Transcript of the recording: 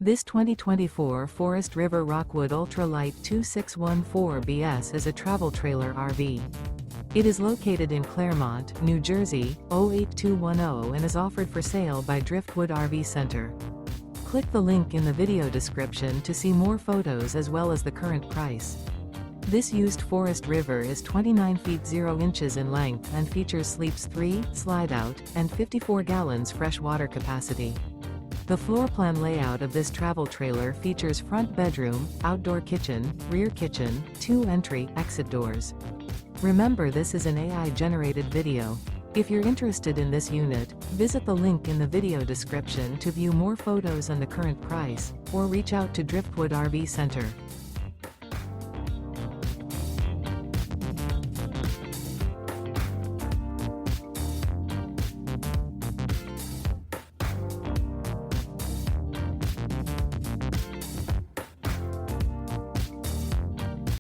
This 2024 Forest River Rockwood Ultra Lite 2614BS is a travel trailer RV. It is located in Clermont, New Jersey, 08210 and is offered for sale by Driftwood RV Center. Click the link in the video description to see more photos as well as the current price. This used Forest River is 29 feet 0 inches in length and features sleeps 3, slide out, and 54 gallons fresh water capacity. The floor plan layout of this travel trailer features front bedroom, outdoor kitchen, rear kitchen, 2 entry, exit doors. Remember, this is an AI-generated video. If you're interested in this unit, visit the link in the video description to view more photos and the current price, or reach out to Driftwood RV Center.